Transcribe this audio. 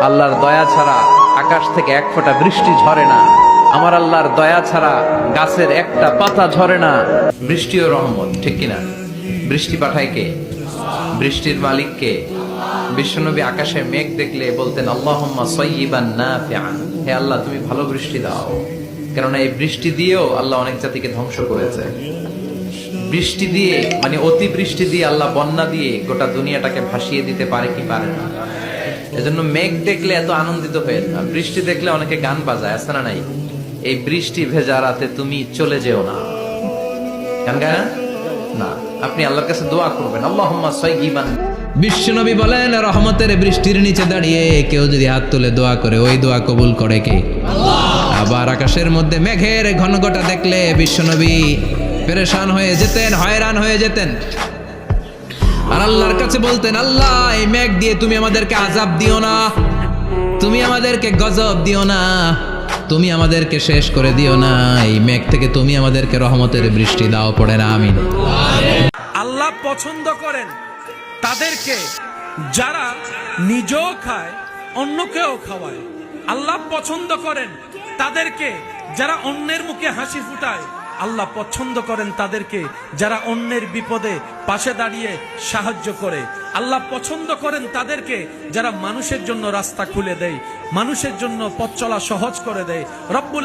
আল্লাহর দয়া ছাড়া আকাশ থেকে এক ফোঁটা বৃষ্টি ঝরে না। আমার আল্লাহর দয়া ছাড়া গাছের একটা পাতা ঝরে না। বৃষ্টিও রহমত, ঠিক কিনা? বৃষ্টি পাঠায় কে? বৃষ্টির মালিক কে? বিশ্বনবী আকাশে মেঘ দেখলে বলতেন আল্লাহুম্মা সাইয়্যিবান নাফিআন, হে আল্লাহ তুমি ভালো বৃষ্টি দাও। কেননা এই বৃষ্টি দিয়েও আল্লাহ অনেক জাতিকে ধ্বংস করেছে। বৃষ্টি দিয়ে মানে অতি বৃষ্টি দিয়ে আল্লাহ বন্যা দিয়ে গোটা দুনিয়াটাকে ভাসিয়ে দিতে পারে কি পারে না? এজন্য মেঘ দেখলে এত আনন্দিত হয়ে না, বৃষ্টি দেখলে অনেকে গান বাজায়, আছে না নাই? এই বৃষ্টি ভেজা রাতে তুমি চলে যেও না, গান গায় না? আপনি আল্লাহর কাছে দোয়া করবেন আল্লাহুম্মা সাইয়্যিবান। বিশ্বনবী বলেন রহমতের বৃষ্টির নিচে দাঁড়িয়ে কেউ যদি হাত তুলে দোয়া করে ওই দোয়া কবুল করে কে? আল্লাহ। আবার আকাশের মধ্যে মেঘের ঘনঘটা দেখলে বিশ্বনবী পেরেশান হয়ে যেতেন, হয়রান হয়ে যেতেন, আর আল্লাহর কাছে বলতেন আল্লাহ এই মেঘ দিয়ে তুমি আমাদেরকে আযাব দিও না, তুমি আমাদেরকে গজব দিও না, তুমি আমাদেরকে শেষ করে দিও না, এই মেঘ থেকে তুমি আমাদেরকে রহমতের বৃষ্টি দাও। পড়ে না আমিন। আল্লাহ পছন্দ করেন তাদেরকে যারা নিজেও খায় অন্যকেও খাওয়ায়। আল্লাহ পছন্দ করেন তাদেরকে যারা অন্যের মুখে হাসি ফুটায়। আল্লাহ পছন্দ করেন তাদেরকে যারা অন্যের বিপদে পাশে দাঁড়িয়ে সাহায্য করে। আল্লাহ পছন্দ করেন তাদেরকে যারা মানুষের জন্য রাস্তা খুলে দেয়, মানুষের জন্য পথ চলা সহজ করে দেয়। রব্বুল